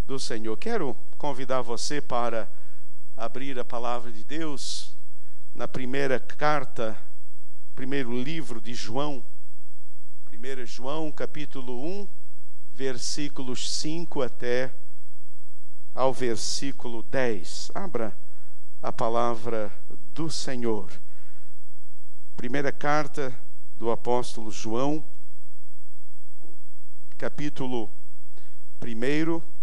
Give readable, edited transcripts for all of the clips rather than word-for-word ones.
do Senhor. Quero convidar você para abrir a palavra de Deus na primeira carta, primeiro livro de João, 1 João capítulo 1, versículos 5 até ao versículo 10. Abra a palavra do Senhor. Primeira carta do apóstolo João, capítulo 1,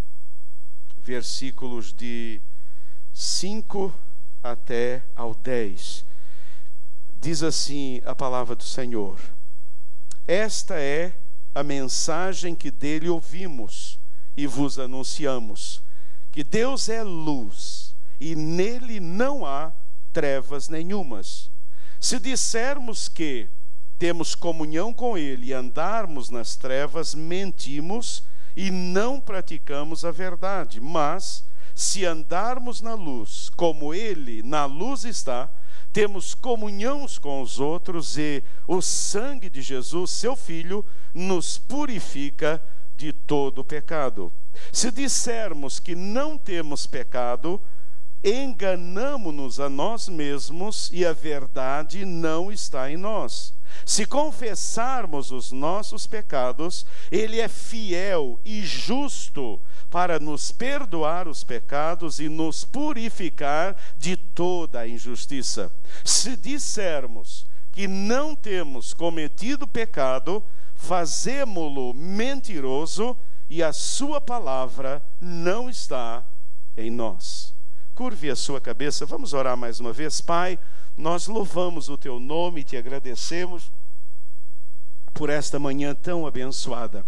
versículos de 5 até ao 10. Diz assim a palavra do Senhor: esta é a mensagem que dele ouvimos e vos anunciamos, que Deus é luz e nele não há trevas nenhumas. Se dissermos que temos comunhão com ele e andarmos nas trevas, mentimos e não praticamos a verdade. Mas se andarmos na luz, como ele na luz está, temos comunhão uns com os outros, e o sangue de Jesus, seu Filho, nos purifica de todo pecado. Se dissermos que não temos pecado, enganamo-nos a nós mesmos e a verdade não está em nós. Se confessarmos os nossos pecados, ele é fiel e justo para nos perdoar os pecados e nos purificar de toda a injustiça. Se dissermos que não temos cometido pecado, fazemo-lo mentiroso e a sua palavra não está em nós. Curve a sua cabeça, vamos orar mais uma vez. Pai, nós louvamos o teu nome e te agradecemos por esta manhã tão abençoada.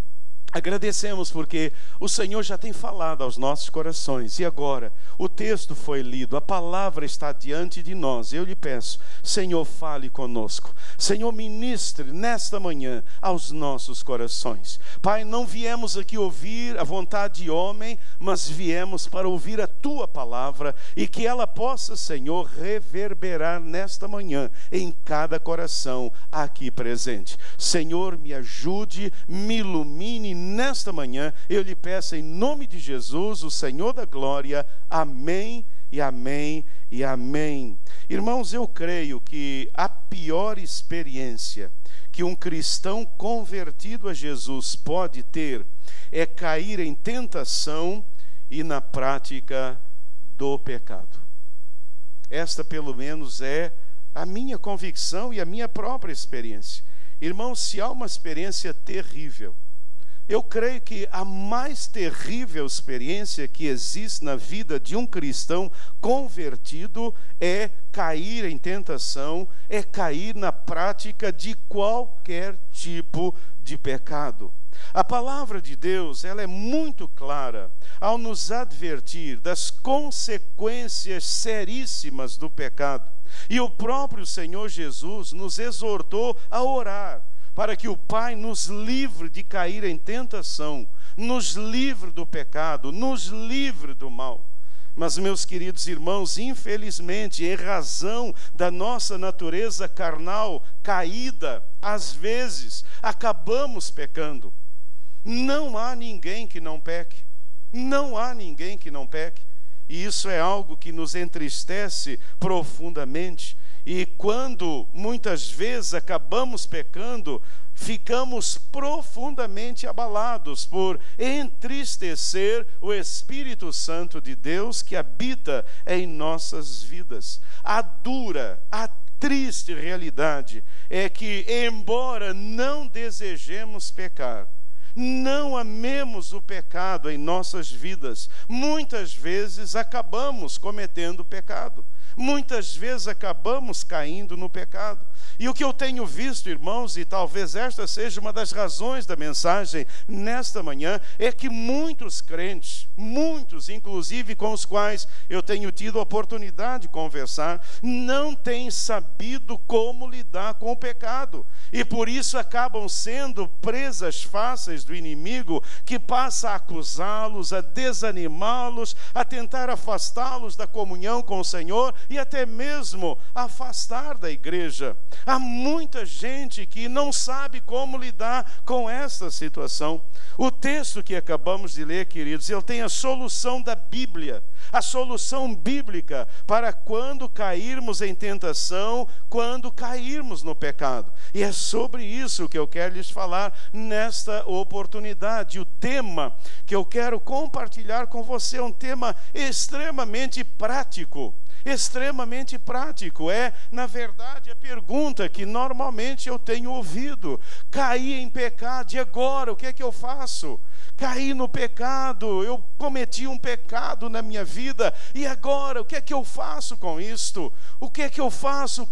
Agradecemos porque o Senhor já tem falado aos nossos corações, e agora o texto foi lido, a palavra está diante de nós. Eu lhe peço, Senhor, fale conosco. Senhor, ministre nesta manhã aos nossos corações. Pai, não viemos aqui ouvir a vontade de homem, mas viemos para ouvir a tua palavra, e que ela possa, Senhor, reverberar nesta manhã em cada coração aqui presente. Senhor, me ajude, me ilumine nesta manhã, eu lhe peço em nome de Jesus, o Senhor da glória. Amém e amém e amém. Irmãos, eu creio que a pior experiência que um cristão convertido a Jesus pode ter é cair em tentação e na prática do pecado. Esta, pelo menos, é a minha convicção e a minha própria experiência. Irmãos, se há uma experiência terrível, eu creio que a mais terrível experiência que existe na vida de um cristão convertido é cair em tentação, é cair na prática de qualquer tipo de pecado. A palavra de Deus, ela é muito clara ao nos advertir das consequências seríssimas do pecado. E o próprio Senhor Jesus nos exortou a orar para que o Pai nos livre de cair em tentação, nos livre do pecado, nos livre do mal. Mas, meus queridos irmãos, infelizmente, em razão da nossa natureza carnal caída, às vezes acabamos pecando. Não há ninguém que não peque. Não há ninguém que não peque. E isso é algo que nos entristece profundamente. E quando muitas vezes acabamos pecando, ficamos profundamente abalados por entristecer o Espírito Santo de Deus que habita em nossas vidas. A dura, a triste realidade é que, embora não desejemos pecar, não amemos o pecado em nossas vidas, muitas vezes acabamos cometendo pecado. Muitas vezes acabamos caindo no pecado. E o que eu tenho visto, irmãos, e talvez esta seja uma das razões da mensagem nesta manhã, é que muitos crentes, muitos, inclusive com os quais eu tenho tido a oportunidade de conversar, não têm sabido como lidar com o pecado. E por isso acabam sendo presas fáceis do inimigo, que passa a acusá-los, a desanimá-los, a tentar afastá-los da comunhão com o Senhor e até mesmo afastar da igreja. Há muita gente que não sabe como lidar com essa situação. O texto que acabamos de ler, queridos, ele tem a solução da Bíblia, a solução bíblica para quando cairmos em tentação, quando cairmos no pecado. E é sobre isso que eu quero lhes falar nesta oportunidade. O tema que eu quero compartilhar com você é um tema extremamente prático. Extremamente prático. É, na verdade, a pergunta que normalmente eu tenho ouvido: caí em pecado, e agora? O que é que eu faço? Caí no pecado, eu cometi um pecado na minha vida, e agora? O que é que eu faço com isto? O que é que eu faço? O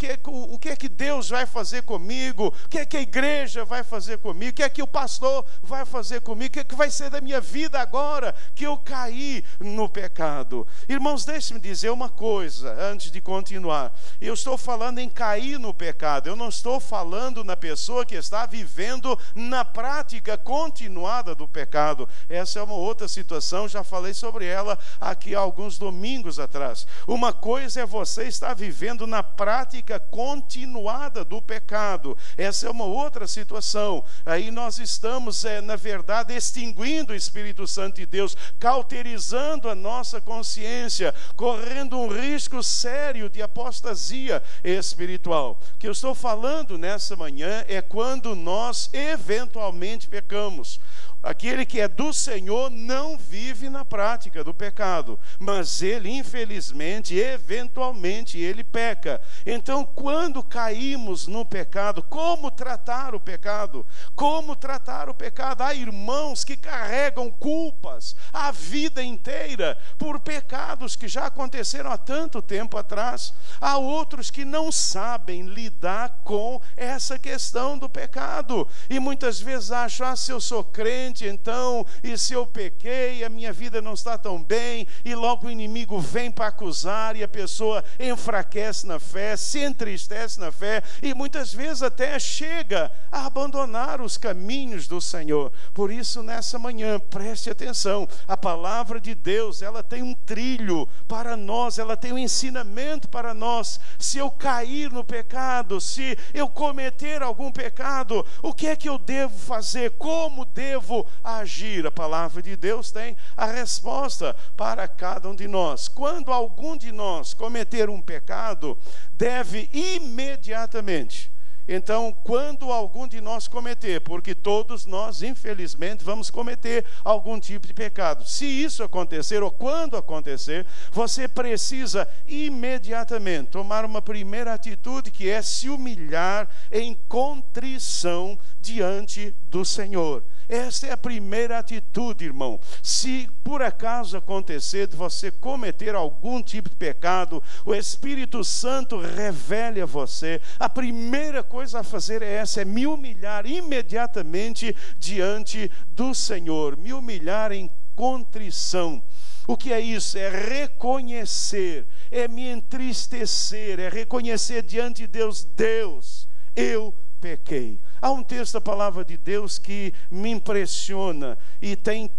que é que Deus vai fazer comigo? O que é que a igreja vai fazer comigo? O que é que o pastor vai fazer comigo? O que é que vai ser da minha vida agora que eu caí no pecado? Irmãos, deixe-me dizer uma coisa antes de continuar. Eu estou falando em cair no pecado, eu não estou falando na pessoa que está vivendo na prática continuada do pecado. Essa é uma outra situação, já falei sobre ela aqui há alguns domingos atrás. Uma coisa é você estar vivendo na prática continuada do pecado. Essa é uma outra situação. Aí nós estamos, na verdade, extinguindo o Espírito Santo de Deus, cauterizando a nossa consciência, correndo um risco sério de apostasia espiritual. O que eu estou falando nessa manhã é quando nós eventualmente pecamos. Aquele que é do Senhor não vive na prática do pecado, mas ele, infelizmente, eventualmente, ele peca. Então, quando caímos no pecado, como tratar o pecado? Como tratar o pecado? Há irmãos que carregam culpas a vida inteira por pecados que já aconteceram há tanto tempo atrás. Há outros que não sabem lidar com essa questão do pecado. E muitas vezes acham: se eu sou crente, então, e se eu pequei, a minha vida não está tão bem, e logo o inimigo vem para acusar, e a pessoa enfraquece na fé, se entristece na fé, e muitas vezes até chega a abandonar os caminhos do Senhor. Por isso, nessa manhã, preste atenção, a palavra de Deus, ela tem um trilho para nós, ela tem um ensinamento para nós. Se eu cair no pecado, se eu cometer algum pecado, o que é que eu devo fazer? Como devo agir? A palavra de Deus tem a resposta para cada um de nós. Quando algum de nós cometer um pecado, deve imediatamente. Então, quando algum de nós cometer, porque todos nós, infelizmente, vamos cometer algum tipo de pecado. Se isso acontecer, ou quando acontecer, você precisa imediatamente tomar uma primeira atitude, que é se humilhar em contrição diante do Senhor. Esta é a primeira atitude, irmão. Se por acaso acontecer de você cometer algum tipo de pecado, o Espírito Santo revele a você. A primeira coisa a fazer é essa, é me humilhar imediatamente diante do Senhor. Me humilhar em contrição. O que é isso? É reconhecer, é me entristecer, é reconhecer diante de Deus: Deus, eu pequei. Há um texto da palavra de Deus que me impressiona e tem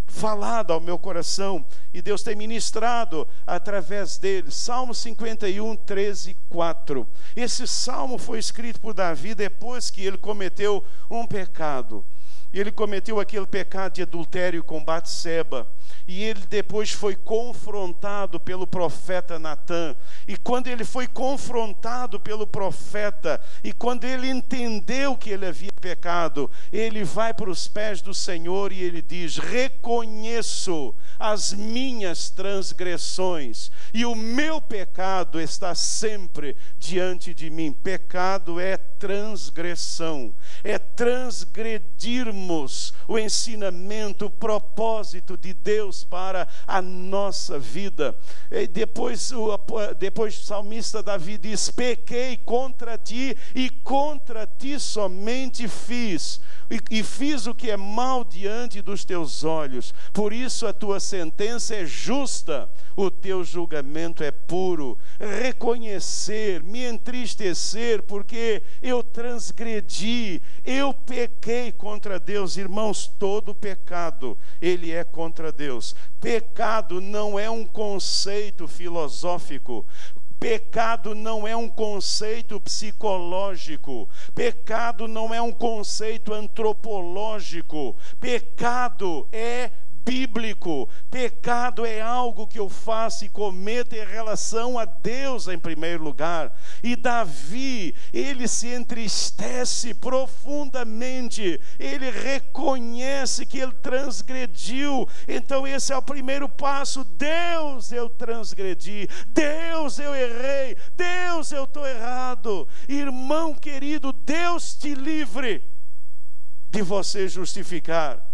falado ao meu coração, e Deus tem ministrado através dele. Salmo 51, 13, 4. Esse salmo foi escrito por Davi depois que ele cometeu um pecado. Ele cometeu aquele pecado de adultério com Batseba, e ele depois foi confrontado pelo profeta Natã. E quando ele foi confrontado pelo profeta, e quando ele entendeu que ele havia pecado, ele vai para os pés do Senhor e ele diz: reconheço as minhas transgressões, e o meu pecado está sempre diante de mim. Pecado é transgressão, é transgredirmos o ensinamento, o propósito de Deus para a nossa vida. E depois o salmista Davi diz: pequei contra ti, e contra ti somente fiz. e fiz o que é mal diante dos teus olhos. Por isso a tua sentença é justa, o teu julgamento é puro. Reconhecer, me entristecer, porque eu transgredi, eu pequei contra Deus. Irmãos, todo pecado, ele é contra Deus. Pecado não é um conceito filosófico. Pecado não é um conceito psicológico. Pecado não é um conceito antropológico. Pecado é bíblico. Pecado é algo que eu faço e cometo em relação a Deus em primeiro lugar. E Davi, ele se entristece profundamente. Ele reconhece que ele transgrediu. Então esse é o primeiro passo. Deus, eu transgredi. Deus, eu errei. Deus, eu estou errado. Irmão querido, Deus te livre de você justificar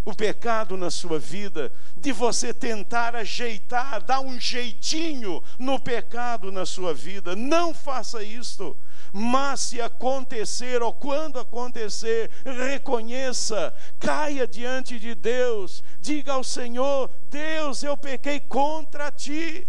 o pecado na sua vida, de você tentar ajeitar, dar um jeitinho no pecado na sua vida. Não faça isto. Mas se acontecer, ou quando acontecer, reconheça, caia diante de Deus, diga ao Senhor: Deus, eu pequei contra ti.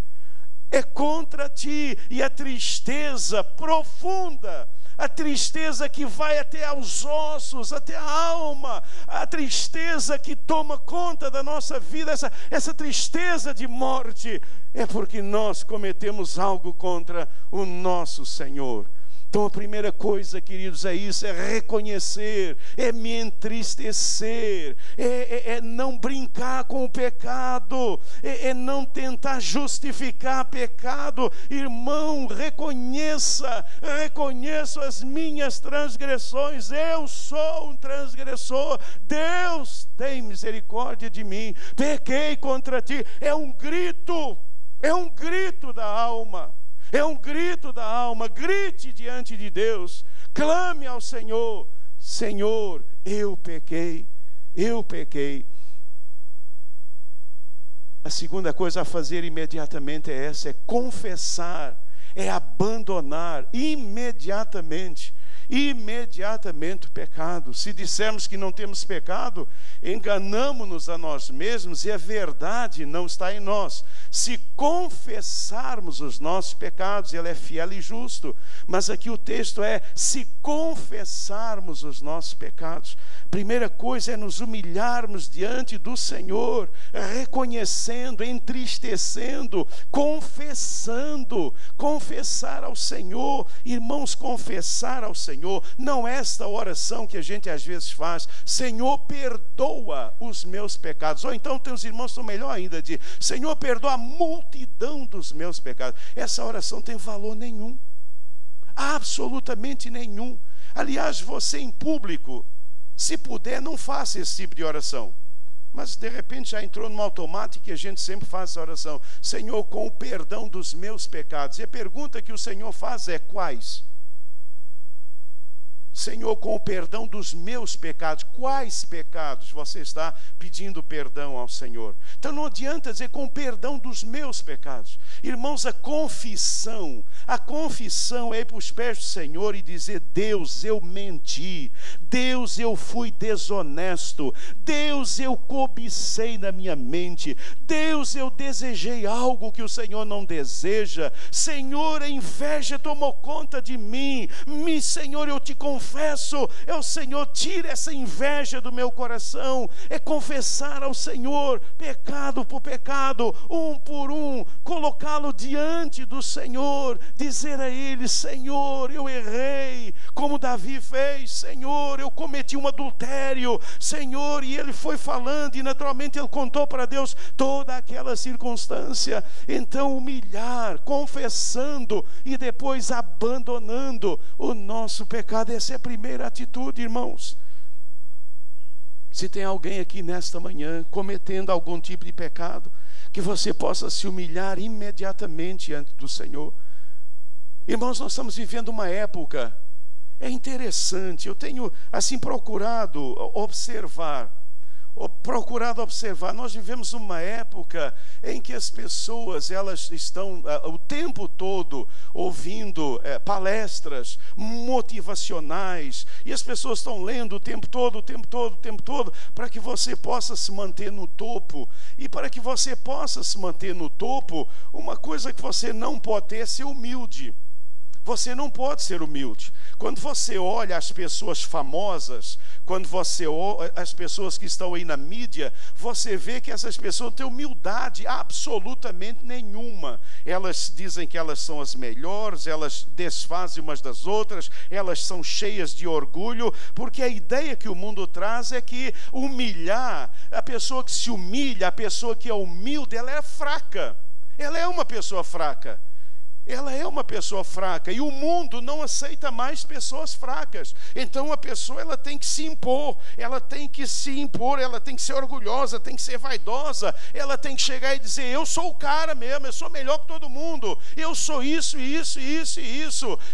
É contra ti. E a tristeza profunda, a tristeza que vai até aos ossos, até a alma, a tristeza que toma conta da nossa vida, essa tristeza de morte, é porque nós cometemos algo contra o nosso Senhor. Então a primeira coisa, queridos, é isso, é reconhecer, é me entristecer, é não brincar com o pecado, é não tentar justificar pecado. Irmão, reconheço as minhas transgressões, eu sou um transgressor, Deus tem misericórdia de mim, pequei contra ti. É um grito da alma. É um grito da alma. Grite diante de Deus, clame ao Senhor: Senhor, eu pequei. A segunda coisa a fazer imediatamente é essa: é confessar, é abandonar imediatamente o pecado. Se dissermos que não temos pecado, enganamo-nos a nós mesmos e a verdade não está em nós. Se confessarmos os nossos pecados, Ele é fiel e justo. Mas aqui o texto é: se confessarmos os nossos pecados. Primeira coisa é nos humilharmos diante do Senhor, reconhecendo, entristecendo, confessando. Confessar ao Senhor. Irmãos, confessar ao Senhor não é esta oração que a gente às vezes faz: Senhor, perdoa os meus pecados. Ou então tem os irmãos que são melhor ainda, de Senhor, perdoa a multidão dos meus pecados. Essa oração tem valor nenhum, absolutamente nenhum. Aliás, você em público, se puder, não faça esse tipo de oração. Mas de repente já entrou no automático que a gente sempre faz essa oração: Senhor, com o perdão dos meus pecados. E a pergunta que o Senhor faz é: quais? Senhor, com o perdão dos meus pecados. Quais pecados você está pedindo perdão ao Senhor? Então não adianta dizer com o perdão dos meus pecados. Irmãos, a confissão é ir para os pés do Senhor e dizer: Deus, eu menti. Deus, eu fui desonesto. Deus, eu cobicei na minha mente. Deus, eu desejei algo que o Senhor não deseja. Senhor, a inveja tomou conta de mim. Senhor, eu te confesso, Senhor, tira essa inveja do meu coração. É confessar ao Senhor, pecado por pecado, um por um, colocá-lo diante do Senhor, dizer a Ele: Senhor, eu errei, como Davi fez. Senhor, eu cometi um adultério, Senhor. E ele foi falando e naturalmente ele contou para Deus toda aquela circunstância. Então humilhar, confessando e depois abandonando o nosso pecado. Essa é a primeira atitude, irmãos. Se tem alguém aqui nesta manhã cometendo algum tipo de pecado, que você possa se humilhar imediatamente diante do Senhor. Irmãos, nós estamos vivendo uma época, é interessante, eu tenho assim procurado observar procurado observar, nós vivemos uma época em que as pessoas, elas estão o tempo todo ouvindo palestras motivacionais, e as pessoas estão lendo o tempo todo, para que você possa se manter no topo. E para que você possa se manter no topo, uma coisa que você não pode ter é ser humilde. Você não pode ser humilde. Quando você olha as pessoas famosas, quando você olha as pessoas que estão aí na mídia, você vê que essas pessoas não têm humildade absolutamente nenhuma. Elas dizem que elas são as melhores, elas desfazem umas das outras, elas são cheias de orgulho, porque a ideia que o mundo traz é que humilhar, a pessoa que se humilha, a pessoa que é humilde, ela é fraca. Ela é uma pessoa fraca. Ela é uma pessoa fraca, e o mundo não aceita mais pessoas fracas. Então a pessoa, ela tem que se impor, ela tem que ser orgulhosa, tem que ser vaidosa, ela tem que chegar e dizer: eu sou o cara mesmo, eu sou melhor que todo mundo, eu sou isso,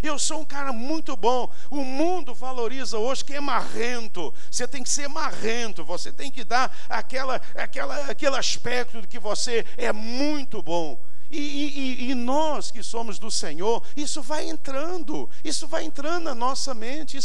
eu sou um cara muito bom. O mundo valoriza hoje quem é marrento. Você tem que ser marrento, você tem que dar aquele aspecto de que você é muito bom. E nós que somos do Senhor, isso vai entrando na nossa mente,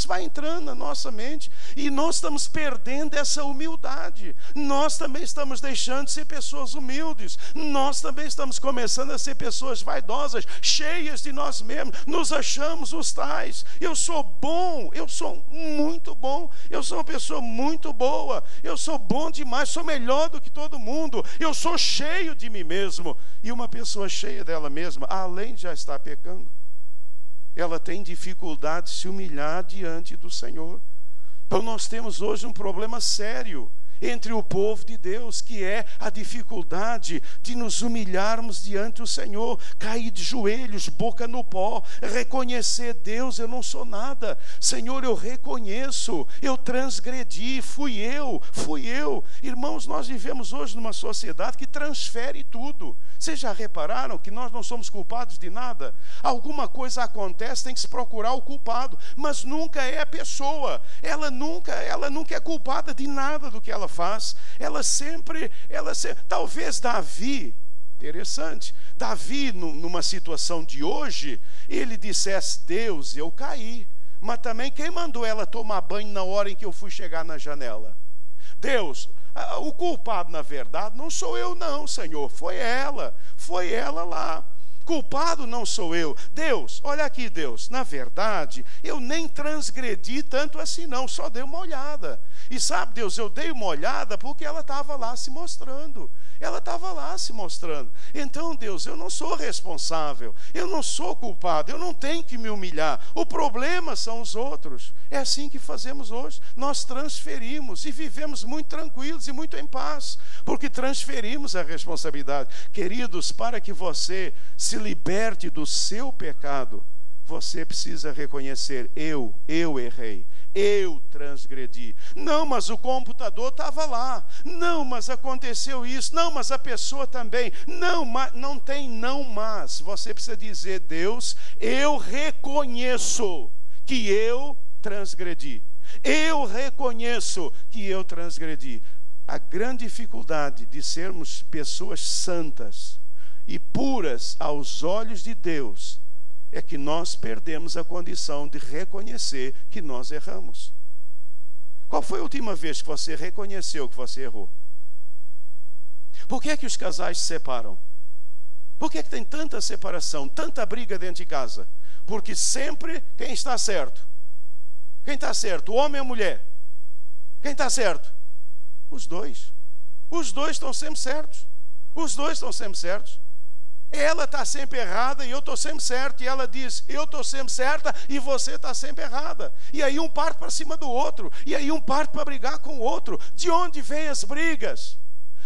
e nós estamos perdendo essa humildade. Nós também estamos deixando de ser pessoas humildes, nós também estamos começando a ser pessoas vaidosas, cheias de nós mesmos, nos achamos os tais. Eu sou bom, eu sou muito bom, eu sou uma pessoa muito boa, eu sou bom demais, sou melhor do que todo mundo, eu sou cheio de mim mesmo. E uma pessoa cheia dela mesma, além de já estar pecando, ela tem dificuldade de se humilhar diante do Senhor. Então nós temos hoje um problema sério entre o povo de Deus, que é a dificuldade de nos humilharmos diante do Senhor, cair de joelhos, boca no pó, reconhecer: Deus, eu não sou nada, Senhor, eu reconheço, eu transgredi, fui eu. Irmãos, nós vivemos hoje numa sociedade que transfere tudo. Vocês já repararam que nós não somos culpados de nada? Alguma coisa acontece, tem que se procurar o culpado, mas nunca é a pessoa. Ela nunca é culpada de nada do que ela faz. Ela sempre, talvez Davi, interessante, Davi numa situação de hoje, ele dissesse: Deus, eu caí, mas também quem mandou ela tomar banho na hora em que eu fui chegar na janela? Deus, o culpado na verdade não sou eu não, Senhor, foi ela lá. Culpado não sou eu. Deus, olha aqui, Deus, na verdade, eu nem transgredi tanto assim não, só dei uma olhada. E sabe, Deus, eu dei uma olhada porque ela estava lá se mostrando. Então, Deus, eu não sou responsável, eu não sou culpado, eu não tenho que me humilhar. O problema são os outros. É assim que fazemos hoje. Nós transferimos e vivemos muito tranquilos e muito em paz, porque transferimos a responsabilidade. Queridos, para que você se liberte do seu pecado, você precisa reconhecer: eu errei, eu transgredi. Não, mas o computador estava lá. Não, mas aconteceu isso. Não, mas a pessoa também. Não, mas não tem não mas. Você precisa dizer: Deus, eu reconheço que eu transgredi. Eu reconheço que eu transgredi. A grande dificuldade de sermos pessoas santas e puras aos olhos de Deus é que nós perdemos a condição de reconhecer que nós erramos. Qual foi a última vez que você reconheceu que você errou? Por que é que os casais se separam? Por que é que tem tanta separação, tanta briga dentro de casa? Porque sempre quem está certo? Quem está certo? O homem ou a mulher? Quem está certo? Os dois. Os dois estão sempre certos. Os dois estão sempre certos. Ela está sempre errada e eu estou sempre certo. E ela diz: eu estou sempre certa e você está sempre errada. E aí um parte para cima do outro. E aí um parte para brigar com o outro. De onde vêm as brigas?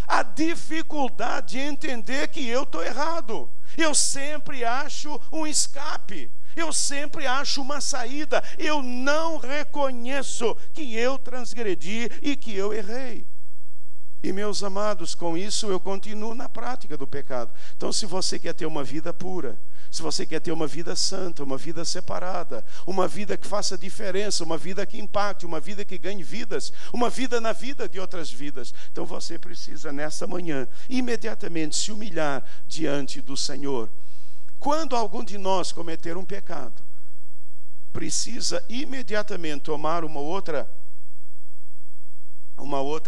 A dificuldade de entender que eu estou errado. Eu sempre acho um escape. Eu sempre acho uma saída. Eu não reconheço que eu transgredi e que eu errei. E, meus amados, com isso eu continuo na prática do pecado. Então, se você quer ter uma vida pura, se você quer ter uma vida santa, uma vida separada, uma vida que faça diferença, uma vida que impacte, uma vida que ganhe vidas, uma vida na vida de outras vidas, então você precisa nessa manhã imediatamente se humilhar diante do Senhor. Quando algum de nós cometer um pecado, precisa imediatamente tomar uma outra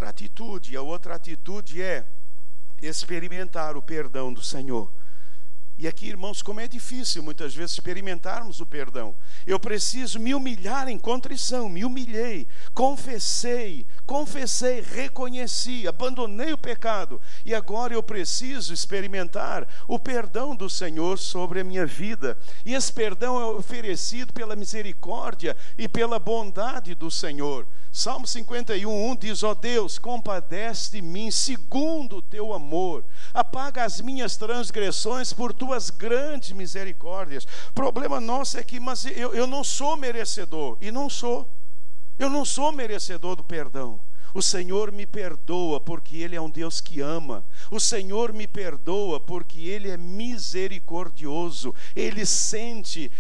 atitude. E a outra atitude é experimentar o perdão do Senhor. E aqui, irmãos, como é difícil muitas vezes experimentarmos o perdão. Eu preciso me humilhar em contrição, me humilhei, confessei, reconheci, abandonei o pecado. E agora eu preciso experimentar o perdão do Senhor sobre a minha vida. E esse perdão é oferecido pela misericórdia e pela bondade do Senhor. Salmo 51:1 diz: ó Deus, compadece de mim segundo o teu amor, apaga as minhas transgressões por tuas grandes misericórdias. O problema nosso é que eu não sou merecedor, e não sou. Eu não sou merecedor do perdão. O Senhor me perdoa porque Ele é um Deus que ama. O Senhor me perdoa porque Ele é misericordioso. Ele sente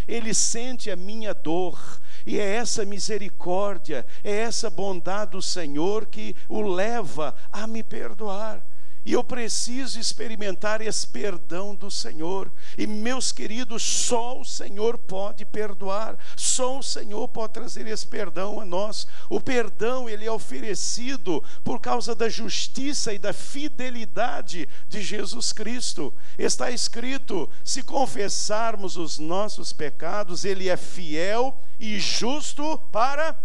a minha dor. E é essa misericórdia, é essa bondade do Senhor que o leva a me perdoar. E eu preciso experimentar esse perdão do Senhor. E, meus queridos, só o Senhor pode perdoar. Só o Senhor pode trazer esse perdão a nós. O perdão, ele é oferecido por causa da justiça e da fidelidade de Jesus Cristo. Está escrito: se confessarmos os nossos pecados, Ele é fiel e justo para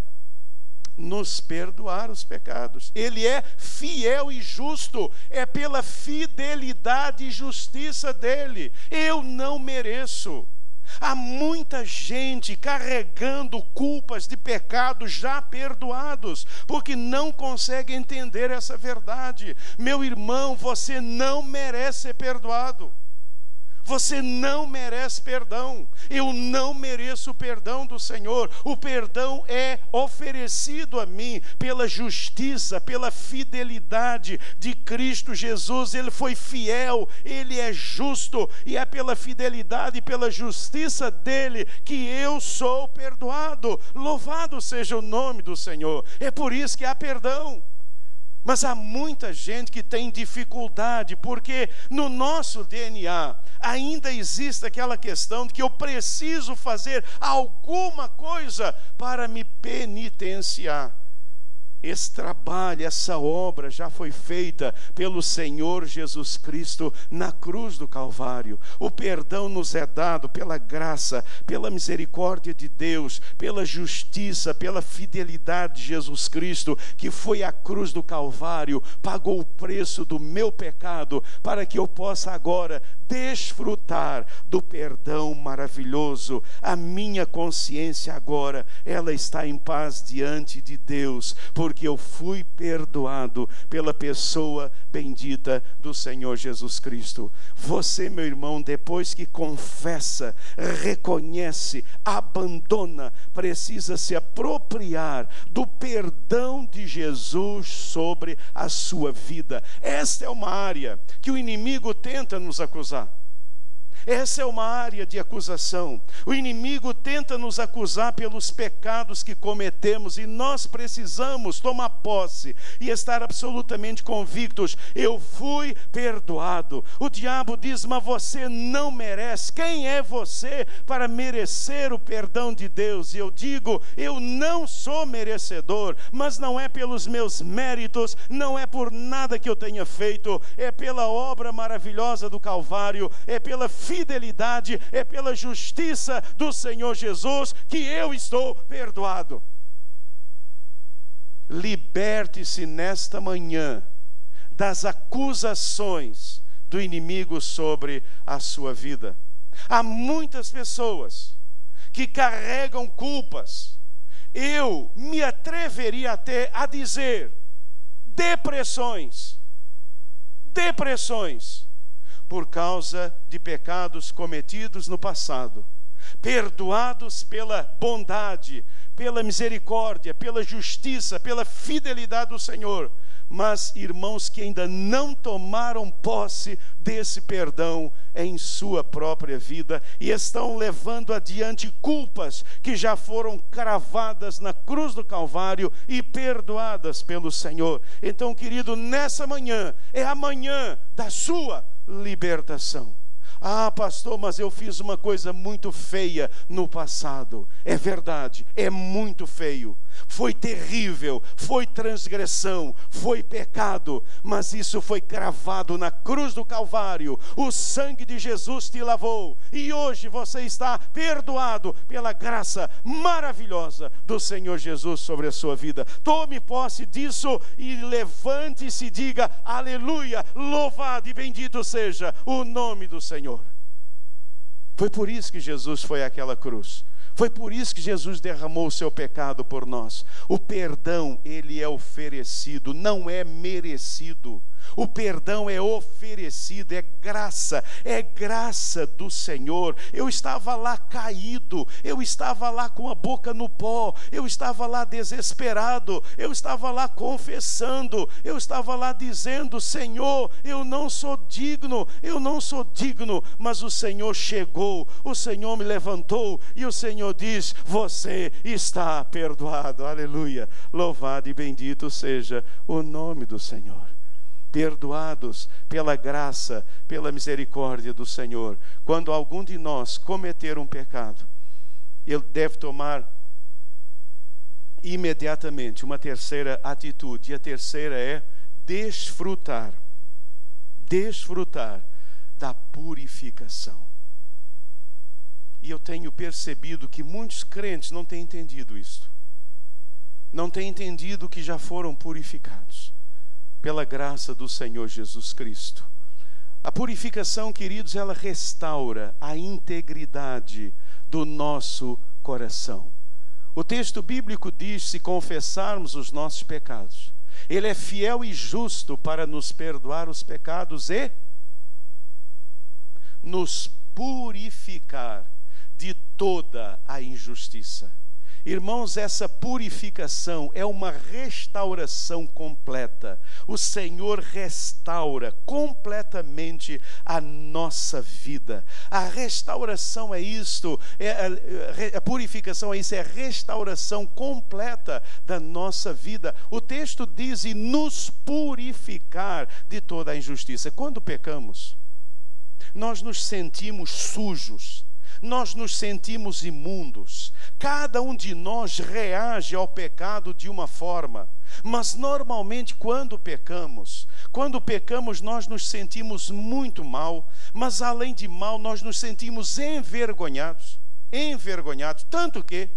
nos perdoar os pecados. Ele é fiel e justo. É pela fidelidade e justiça dele. Eu não mereço. Há muita gente carregando culpas de pecados já perdoados, porque não consegue entender essa verdade. Meu irmão, você não merece ser perdoado. Você não merece perdão. Eu não mereço o perdão do Senhor. O perdão é oferecido a mim pela justiça, pela fidelidade de Cristo Jesus. Ele foi fiel, Ele é justo, e é pela fidelidade e pela justiça dele que eu sou perdoado. Louvado seja o nome do Senhor. É por isso que há perdão. Mas há muita gente que tem dificuldade, porque no nosso DNA ainda existe aquela questão de que eu preciso fazer alguma coisa para me penitenciar. Esse trabalho, essa obra já foi feita pelo Senhor Jesus Cristo na cruz do Calvário. O perdão nos é dado pela graça, pela misericórdia de Deus, pela justiça, pela fidelidade de Jesus Cristo, que foi à cruz do Calvário, pagou o preço do meu pecado, para que eu possa agora desfrutar do perdão maravilhoso. A minha consciência agora, ela está em paz diante de Deus, porque eu fui perdoado pela pessoa bendita do Senhor Jesus Cristo. Você, meu irmão, depois que confessa, reconhece, abandona, precisa se apropriar do perdão de Jesus sobre a sua vida. Esta é uma área que o inimigo tenta nos acusar. Essa é uma área de acusação. O inimigo tenta nos acusar pelos pecados que cometemos, e nós precisamos tomar posse e estar absolutamente convictos: eu fui perdoado. O diabo diz: mas você não merece. Quem é você para merecer o perdão de Deus? E eu digo: eu não sou merecedor, mas não é pelos meus méritos, não é por nada que eu tenha feito, é pela obra maravilhosa do Calvário, é pela fidelidade, é pela justiça do Senhor Jesus que eu estou perdoado. Liberte-se nesta manhã das acusações do inimigo sobre a sua vida. Há muitas pessoas que carregam culpas. Eu me atreveria até a dizer depressões, por causa de pecados cometidos no passado, perdoados pela bondade, pela misericórdia, pela justiça, pela fidelidade do Senhor. Mas irmãos que ainda não tomaram posse desse perdão em sua própria vida e estão levando adiante culpas que já foram cravadas na cruz do Calvário e perdoadas pelo Senhor. Então, querido, nessa manhã é a manhã da sua libertação. Ah, pastor, mas eu fiz uma coisa muito feia no passado. É verdade, é muito feio. Foi terrível, foi transgressão, foi pecado, mas isso foi cravado na cruz do Calvário. O sangue de Jesus te lavou e hoje você está perdoado pela graça maravilhosa do Senhor Jesus sobre a sua vida. Tome posse disso e levante-se e diga: aleluia, louvado e bendito seja o nome do Senhor. Foi por isso que Jesus foi àquela cruz. Foi por isso que Jesus derramou o seu pecado por nós. O perdão, ele é oferecido, não é merecido. O perdão é oferecido, é graça do Senhor. Eu estava lá caído, eu estava lá com a boca no pó, eu estava lá desesperado, eu estava lá confessando, eu estava lá dizendo: Senhor, eu não sou digno, mas o Senhor chegou, o Senhor me levantou e o Senhor diz: você está perdoado. Aleluia, louvado e bendito seja o nome do Senhor. Perdoados pela graça, pela misericórdia do Senhor. Quando algum de nós cometer um pecado, ele deve tomar imediatamente uma terceira atitude. E a terceira é desfrutar da purificação. E eu tenho percebido que muitos crentes não têm entendido isto. Não têm entendido que já foram purificados pela graça do Senhor Jesus Cristo. A purificação, queridos, ela restaura a integridade do nosso coração. O texto bíblico diz: se confessarmos os nossos pecados, Ele é fiel e justo para nos perdoar os pecados e nos purificar de toda a injustiça. Irmãos, essa purificação é uma restauração completa. O Senhor restaura completamente a nossa vida. A restauração é isto, a purificação é isso, é a restauração completa da nossa vida. O texto diz: e nos purificar de toda a injustiça. Quando pecamos, nós nos sentimos sujos, nós nos sentimos imundos. Cada um de nós reage ao pecado de uma forma, mas normalmente quando pecamos nós nos sentimos muito mal, mas além de mal nós nos sentimos envergonhados, tanto que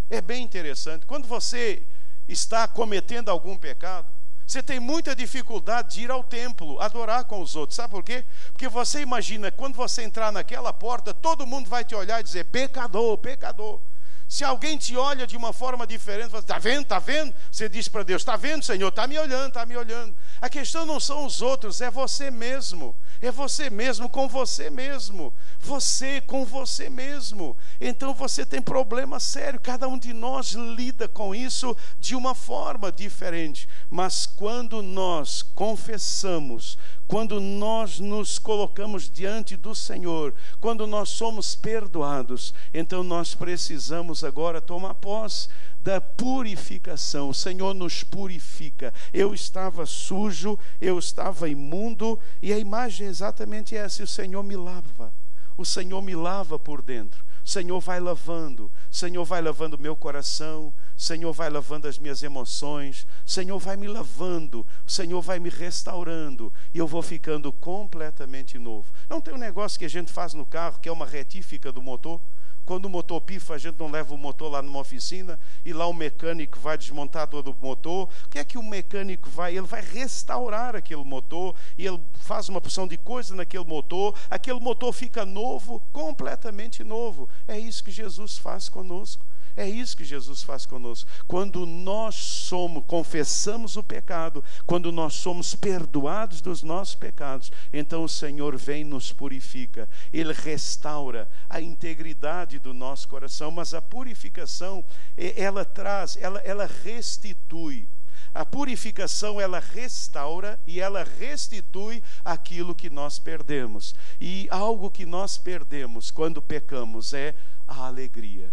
é bem interessante, quando você está cometendo algum pecado, você tem muita dificuldade de ir ao templo, adorar com os outros. Sabe por quê? Porque você imagina, quando você entrar naquela porta, todo mundo vai te olhar e dizer: pecador, pecador. Se alguém te olha de uma forma diferente, você está vendo, está vendo? Você diz para Deus: está vendo, Senhor? Está me olhando, está me olhando. A questão não são os outros, é você mesmo. É você mesmo com você mesmo. Você com você mesmo. Então você tem problema sério. Cada um de nós lida com isso de uma forma diferente. Mas quando nós confessamos, quando nós nos colocamos diante do Senhor, quando nós somos perdoados, então nós precisamos agora tomar posse da purificação. O Senhor nos purifica. Eu estava sujo, eu estava imundo, e a imagem é exatamente essa: o Senhor me lava. O Senhor me lava por dentro. O Senhor vai lavando. O Senhor vai lavando o meu coração. O Senhor vai lavando as minhas emoções. O Senhor vai me lavando. O Senhor vai me restaurando. E eu vou ficando completamente novo. Não tem um negócio que a gente faz no carro, que é uma retífica do motor? Quando o motor pifa, a gente não leva o motor lá numa oficina e lá o mecânico vai desmontar todo o motor. O que é que o mecânico vai? Ele vai restaurar aquele motor e ele faz uma porção de coisa naquele motor. Aquele motor fica novo, completamente novo. É isso que Jesus faz conosco. É isso que Jesus faz conosco. Quando nós confessamos o pecado, quando nós somos perdoados dos nossos pecados, então o Senhor vem e nos purifica. Ele restaura a integridade do nosso coração, mas a purificação, ela restitui. A purificação, ela restaura e ela restitui aquilo que nós perdemos. E algo que nós perdemos quando pecamos é a alegria.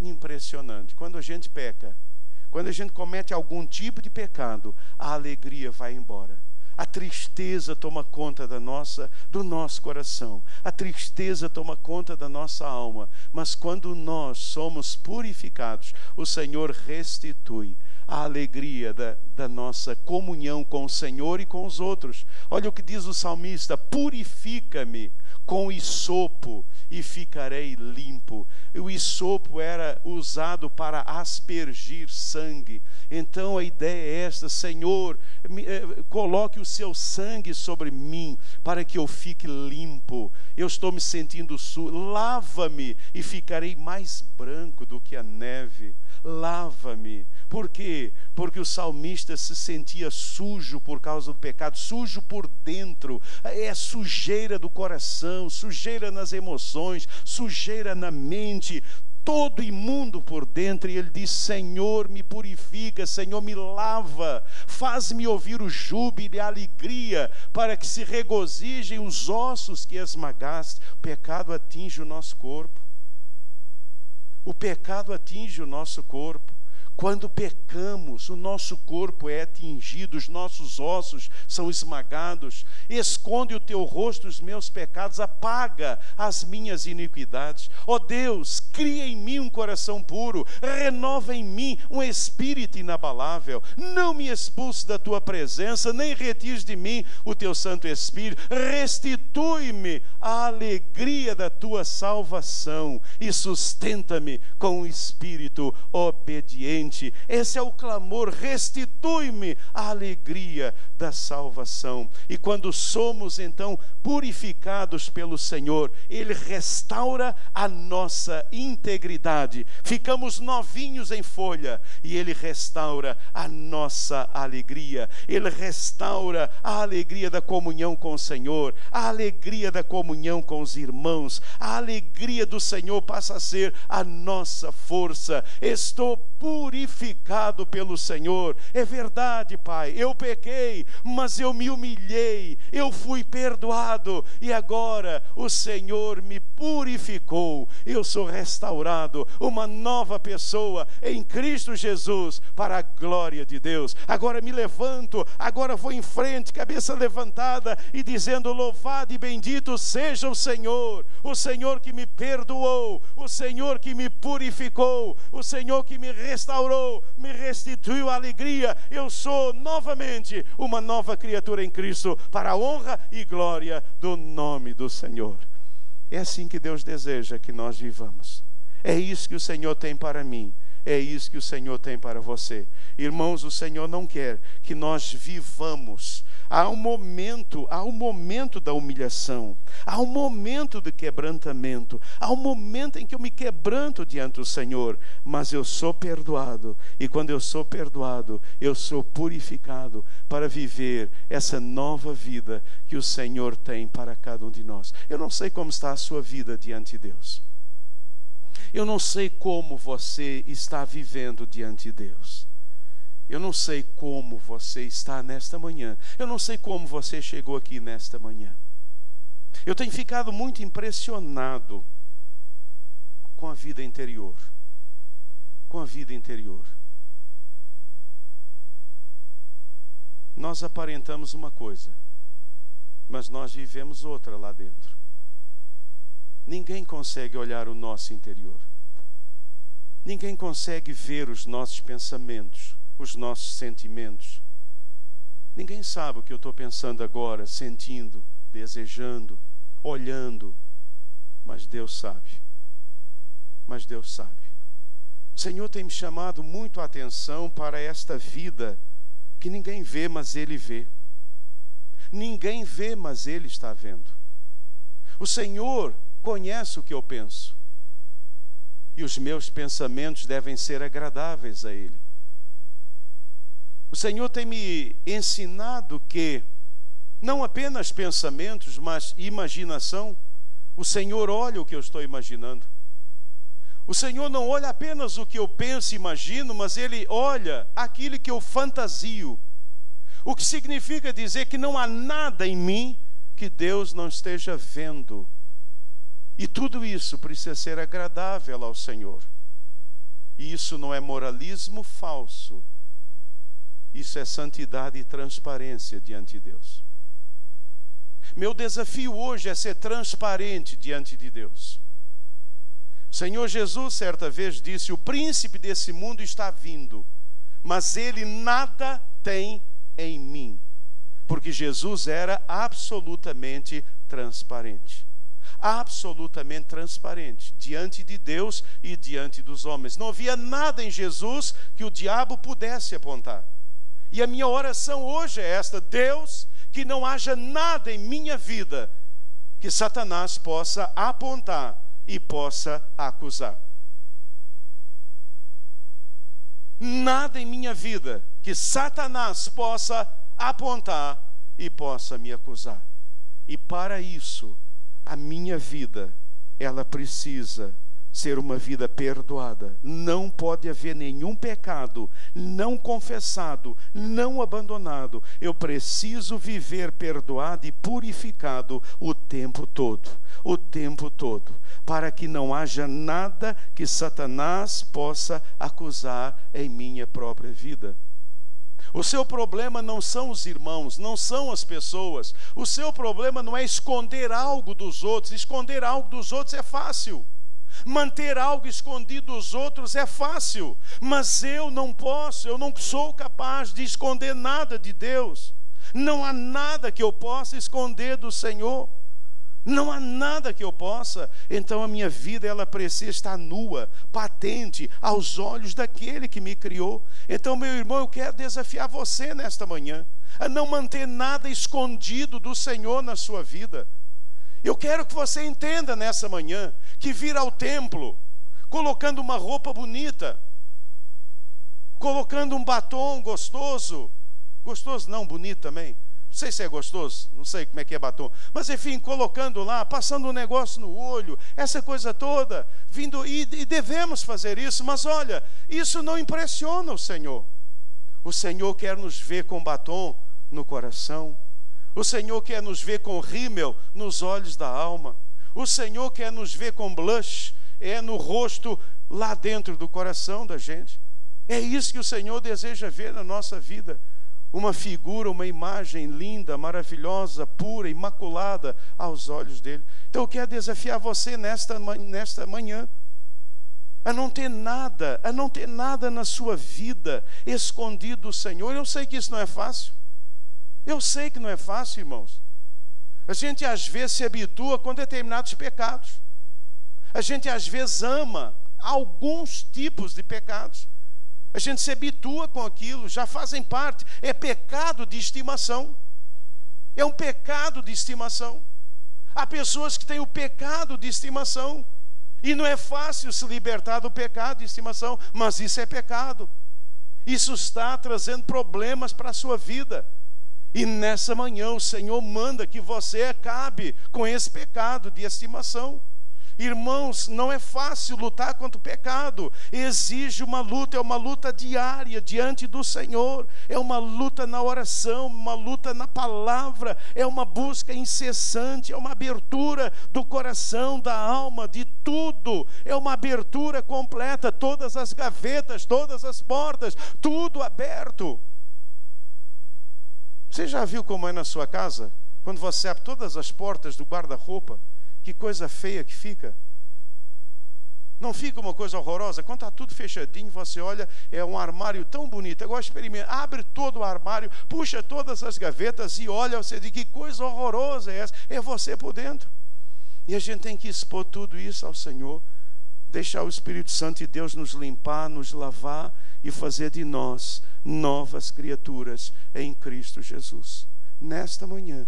Impressionante. Quando a gente peca, quando a gente comete algum tipo de pecado, a alegria vai embora. A tristeza toma conta do nosso coração. A tristeza toma conta da nossa alma. Mas quando nós somos purificados, o Senhor restitui a alegria da nossa comunhão com o Senhor e com os outros. Olha o que diz o salmista: purifica-me com hisopo e ficarei limpo. O hisopo era usado para aspergir sangue. Então a ideia é esta: Senhor, coloque o seu sangue sobre mim para que eu fique limpo. Eu estou me sentindo sujo. Lava-me e ficarei mais branco do que a neve. Lava-me. Por quê? Porque o salmista se sentia sujo por causa do pecado, sujo por dentro. É sujeira do coração, sujeira nas emoções, sujeira na mente, todo imundo por dentro. E ele diz: Senhor, me purifica, Senhor, me lava, faz-me ouvir o júbilo e a alegria, para que se regozijem os ossos que esmagaste. O pecado atinge o nosso corpo. O pecado atinge o nosso corpo. Quando pecamos, o nosso corpo é atingido, os nossos ossos são esmagados. Esconde o teu rosto os meus pecados, apaga as minhas iniquidades. Ó Deus, cria em mim um coração puro, renova em mim um espírito inabalável. Não me expulse da tua presença, nem retires de mim o teu Santo Espírito. Restitui-me a alegria da tua salvação e sustenta-me com um espírito obediente. Esse é o clamor: restitui-me a alegria da salvação. E quando somos então purificados pelo Senhor, Ele restaura a nossa integridade. Ficamos novinhos em folha e Ele restaura a nossa alegria. Ele restaura a alegria da comunhão com o Senhor, a alegria da comunhão com os irmãos. A alegria do Senhor passa a ser a nossa força. Estou purificado pelo Senhor. É verdade, Pai, eu pequei, mas eu me humilhei, eu fui perdoado e agora o Senhor me purificou. Eu sou restaurado, uma nova pessoa em Cristo Jesus, para a glória de Deus. Agora me levanto, agora vou em frente, cabeça levantada e dizendo: louvado e bendito seja o Senhor que me perdoou, o Senhor que me purificou, o Senhor que me restaurou, me restituiu a alegria. Eu sou novamente uma nova criatura em Cristo, para a honra e glória do nome do Senhor. É assim que Deus deseja que nós vivamos. É isso que o Senhor tem para mim. É isso que o Senhor tem para você. Irmãos, o Senhor não quer que nós vivamos. Há um momento da humilhação, há um momento de quebrantamento, há um momento em que eu me quebranto diante do Senhor, mas eu sou perdoado, e quando eu sou perdoado, eu sou purificado para viver essa nova vida que o Senhor tem para cada um de nós. Eu não sei como está a sua vida diante de Deus. Eu não sei como você está vivendo diante de Deus. Eu não sei como você está nesta manhã. Eu não sei como você chegou aqui nesta manhã. Eu tenho ficado muito impressionado com a vida interior. Com a vida interior. Nós aparentamos uma coisa, mas nós vivemos outra lá dentro. Ninguém consegue olhar o nosso interior. Ninguém consegue ver os nossos pensamentos, os nossos sentimentos. Ninguém sabe o que eu estou pensando agora, sentindo, desejando, olhando. Mas Deus sabe. Mas Deus sabe. O Senhor tem me chamado muito a atenção para esta vida que ninguém vê, mas Ele vê. Ninguém vê, mas Ele está vendo. O Senhor conhece o que eu penso. e os meus pensamentos devem ser agradáveis a Ele. O Senhor tem me ensinado que não apenas pensamentos, mas imaginação. O Senhor olha o que eu estou imaginando. O Senhor não olha apenas o que eu penso e imagino, mas Ele olha aquilo que eu fantasio. O que significa dizer que não há nada em mim que Deus não esteja vendo. E tudo isso precisa ser agradável ao Senhor. E isso não é moralismo falso. Isso é santidade e transparência diante de Deus. Meu desafio hoje é ser transparente diante de Deus. O Senhor Jesus certa vez disse: o príncipe desse mundo está vindo, mas ele nada tem em mim. Porque Jesus era absolutamente transparente. Absolutamente transparente diante de Deus e diante dos homens. Não havia nada em Jesus que o diabo pudesse apontar. E a minha oração hoje é esta: Deus, que não haja nada em minha vida que Satanás possa apontar e possa acusar. Nada em minha vida que Satanás possa apontar e possa me acusar. E para isso, a minha vida, ela precisa ser uma vida perdoada. Não pode haver nenhum pecado não confessado, não abandonado. Eu preciso viver perdoado e purificado o tempo todo. O tempo todo. Para que não haja nada que Satanás possa acusar em minha própria vida. O seu problema não são os irmãos, não são as pessoas. O seu problema não é esconder algo dos outros. Esconder algo dos outros é fácil. Manter algo escondido dos outros é fácil. Mas eu não posso, eu não sou capaz de esconder nada de Deus. Não há nada que eu possa esconder do Senhor. Não há nada que eu possa. Então a minha vida, ela precisa estar nua, patente aos olhos daquele que me criou. Então, meu irmão, eu quero desafiar você nesta manhã a não manter nada escondido do Senhor na sua vida. Eu quero que você entenda nessa manhã que vir ao templo colocando uma roupa bonita, colocando um batom gostoso, gostoso não, bonito também. Não sei se é gostoso, não sei como é que é batom. Mas enfim, colocando lá, passando um negócio no olho, essa coisa toda, vindo, e devemos fazer isso. Mas olha, isso não impressiona o Senhor. O Senhor quer nos ver com batom no coração. O Senhor quer nos ver com rímel nos olhos da alma. O Senhor quer nos ver com blush, no rosto, lá dentro do coração da gente. É isso que o Senhor deseja ver na nossa vida. Uma figura, uma imagem linda, maravilhosa, pura, imaculada aos olhos dele. Então eu quero desafiar você nesta manhã a não ter nada na sua vida escondido do Senhor. Eu sei que isso não é fácil. Eu sei que não é fácil, irmãos. A gente às vezes se habitua com determinados pecados. A gente às vezes ama alguns tipos de pecados. A gente se habitua com aquilo, já fazem parte. É pecado de estimação. É um pecado de estimação. Há pessoas que têm o pecado de estimação. E não é fácil se libertar do pecado de estimação. Mas isso é pecado. Isso está trazendo problemas para a sua vida. E nessa manhã o Senhor manda que você acabe com esse pecado de estimação. Irmãos, não é fácil lutar contra o pecado. Exige uma luta, é uma luta diária diante do Senhor. É uma luta na oração, uma luta na palavra. É uma busca incessante, é uma abertura do coração, da alma, de tudo. É uma abertura completa, todas as gavetas, todas as portas, tudo aberto. Você já viu como é na sua casa? Quando você abre todas as portas do guarda-roupa, que coisa feia que fica. Não fica uma coisa horrorosa? Quando está tudo fechadinho, você olha, é um armário tão bonito. Agora experimenta, abre todo o armário, puxa todas as gavetas e olha, você diz, que coisa horrorosa é essa? É você por dentro. E a gente tem que expor tudo isso ao Senhor, deixar o Espírito Santo de Deus nos limpar, nos lavar e fazer de nós novas criaturas em Cristo Jesus. Nesta manhã,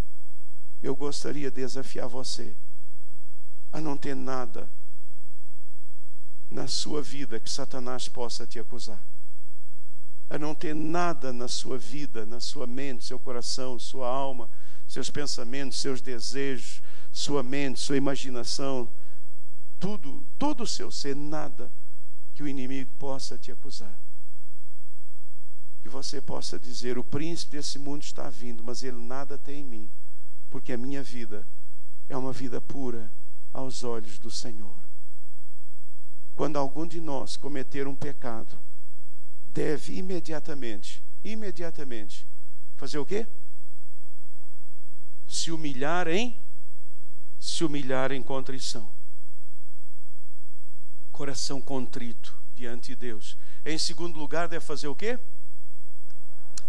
eu gostaria de desafiar você a não ter nada na sua vida que Satanás possa te acusar. A não ter nada na sua vida, na sua mente, seu coração, sua alma, seus pensamentos, seus desejos, sua mente, sua imaginação, tudo, todo o seu ser, nada que o inimigo possa te acusar. Que você possa dizer: o príncipe desse mundo está vindo, mas ele nada tem em mim, porque a minha vida é uma vida pura aos olhos do Senhor. Quando algum de nós cometer um pecado, deve imediatamente fazer o quê? Se humilhar em contrição. Coração contrito diante de Deus. Em segundo lugar, deve fazer o quê?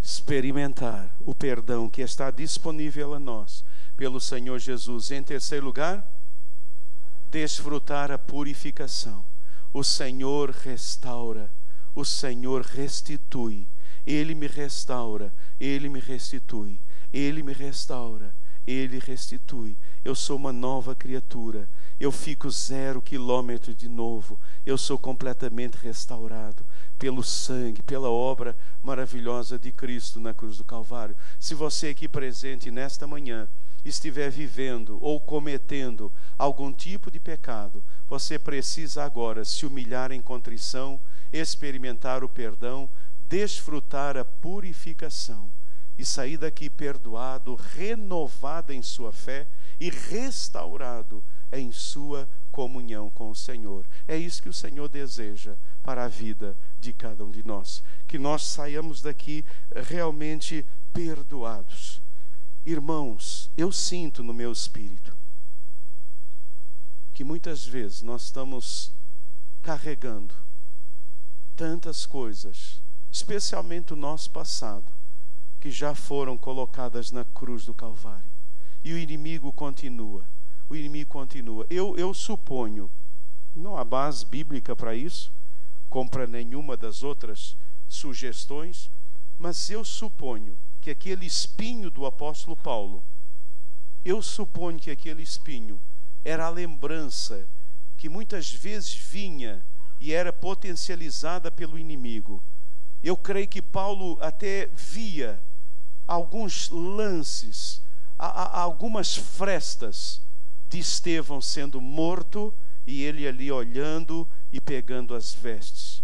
Experimentar o perdão que está disponível a nós pelo Senhor Jesus. Em terceiro lugar, desfrutar a purificação. O Senhor restaura, o Senhor restitui. Ele me restaura, Ele me restitui. Ele me restaura, Ele restitui. Eu sou uma nova criatura. Eu fico 0 quilômetro de novo. Eu sou completamente restaurado pelo sangue, pela obra maravilhosa de Cristo na cruz do Calvário. Se você aqui presente nesta manhã estiver vivendo ou cometendo algum tipo de pecado, você precisa agora se humilhar em contrição, experimentar o perdão, desfrutar a purificação e sair daqui perdoado, renovado em sua fé e restaurado em sua comunhão com o Senhor. É isso que o Senhor deseja para a vida de cada um de nós. Que nós saiamos daqui realmente perdoados. Irmãos, eu sinto no meu espírito que muitas vezes nós estamos carregando tantas coisas, especialmente o nosso passado, que já foram colocadas na cruz do Calvário. E o inimigo continua. O inimigo continua. Eu suponho, não há base bíblica para isso, como para nenhuma das outras sugestões, mas eu suponho que aquele espinho do apóstolo Paulo, eu suponho que aquele espinho era a lembrança que muitas vezes vinha e era potencializada pelo inimigo. Eu creio que Paulo até via alguns lances, algumas frestas de Estevão sendo morto e ele ali olhando e pegando as vestes.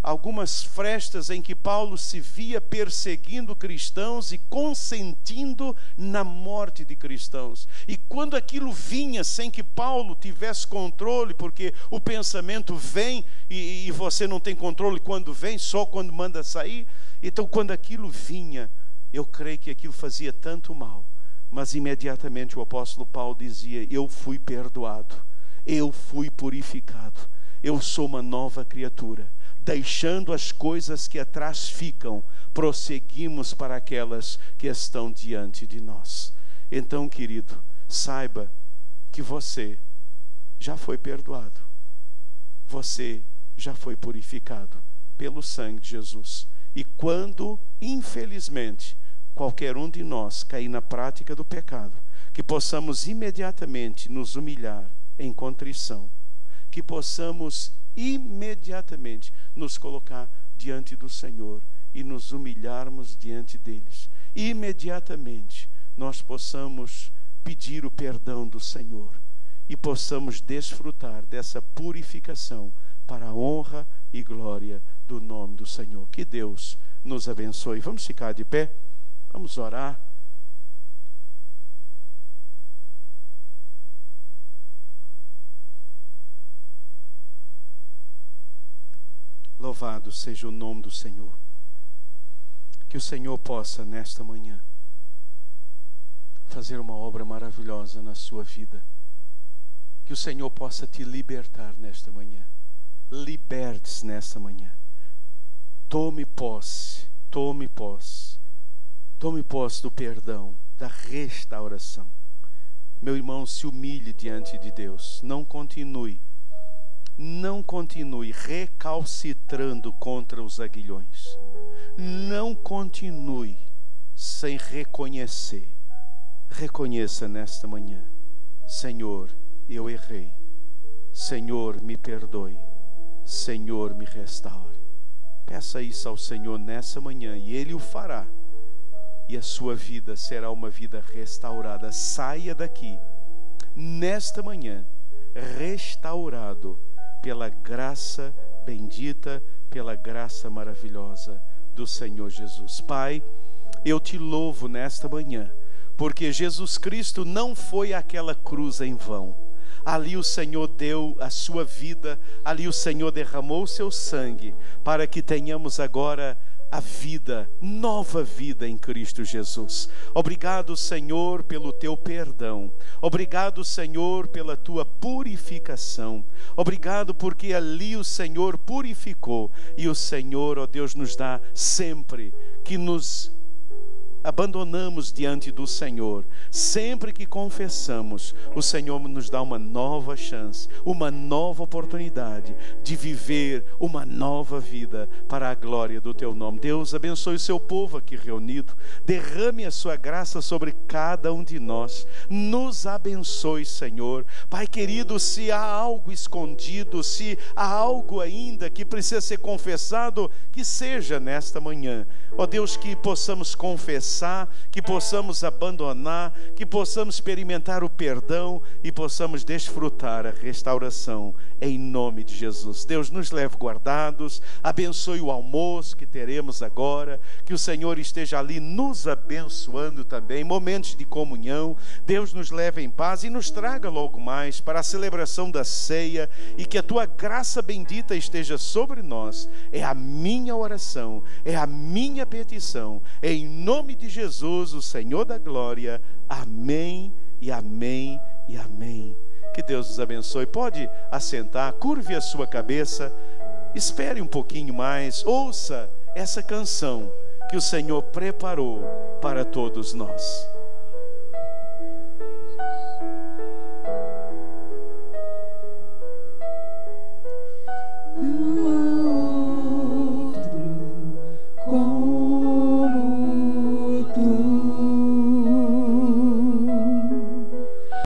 Algumas frestas em que Paulo se via perseguindo cristãos e consentindo na morte de cristãos. E quando aquilo vinha sem que Paulo tivesse controle, porque o pensamento vem e você não tem controle quando vem, só quando manda sair. Então quando aquilo vinha, eu creio que aquilo fazia tanto mal. Mas imediatamente o apóstolo Paulo dizia: eu fui perdoado, eu fui purificado, eu sou uma nova criatura. Deixando as coisas que atrás ficam, prosseguimos para aquelas que estão diante de nós. Então, querido, saiba que você já foi perdoado. Você já foi purificado pelo sangue de Jesus. E quando, infelizmente, qualquer um de nós cair na prática do pecado, que possamos imediatamente nos humilhar em contrição, que possamos imediatamente nos colocar diante do Senhor e nos humilharmos diante deles. Imediatamente nós possamos pedir o perdão do Senhor e possamos desfrutar dessa purificação para a honra e glória do nome do Senhor. Que Deus nos abençoe. Vamos ficar de pé, vamos orar. Louvado seja o nome do Senhor. Que o Senhor possa, nesta manhã, fazer uma obra maravilhosa na sua vida. Que o Senhor possa te libertar nesta manhã. Liberte-se nesta manhã. Tome posse, tome posse. Tome posse do perdão, da restauração. Meu irmão, se humilhe diante de Deus. Não continue recalcitrando contra os aguilhões. Não continue sem reconhecer. Reconheça nesta manhã: Senhor, eu errei. Senhor, me perdoe. Senhor, me restaure. Peça isso ao Senhor nessa manhã e Ele o fará. E a sua vida será uma vida restaurada. Saia daqui, nesta manhã, restaurado pela graça bendita, pela graça maravilhosa do Senhor Jesus. Pai, eu te louvo nesta manhã, porque Jesus Cristo não foi àquela cruz em vão. Ali o Senhor deu a sua vida, ali o Senhor derramou o seu sangue, para que tenhamos agora a vida, nova vida em Cristo Jesus. Obrigado, Senhor, pelo teu perdão. Obrigado, Senhor, pela tua purificação. Obrigado porque ali o Senhor purificou. E o Senhor, ó Deus, nos dá sempre que nos abandonamos diante do Senhor, sempre que confessamos, o Senhor nos dá uma nova chance, uma nova oportunidade de viver uma nova vida para a glória do teu nome. Deus abençoe o seu povo aqui reunido, derrame a sua graça sobre cada um de nós, nos abençoe, Senhor. Pai querido, se há algo escondido, se há algo ainda que precisa ser confessado, que seja nesta manhã, ó Deus, que possamos confessar, que possamos abandonar, que possamos experimentar o perdão e possamos desfrutar a restauração em nome de Jesus. Deus, nos leve guardados, abençoe o almoço que teremos agora, que o Senhor esteja ali nos abençoando também, momentos de comunhão. Deus, nos leve em paz e nos traga logo mais para a celebração da ceia e que a tua graça bendita esteja sobre nós. É a minha oração, é a minha petição, em nome de Jesus, o Senhor da glória. Amém e amém e amém. Que Deus os abençoe. Pode assentar, curve a sua cabeça, espere um pouquinho mais, ouça essa canção que o Senhor preparou para todos nós.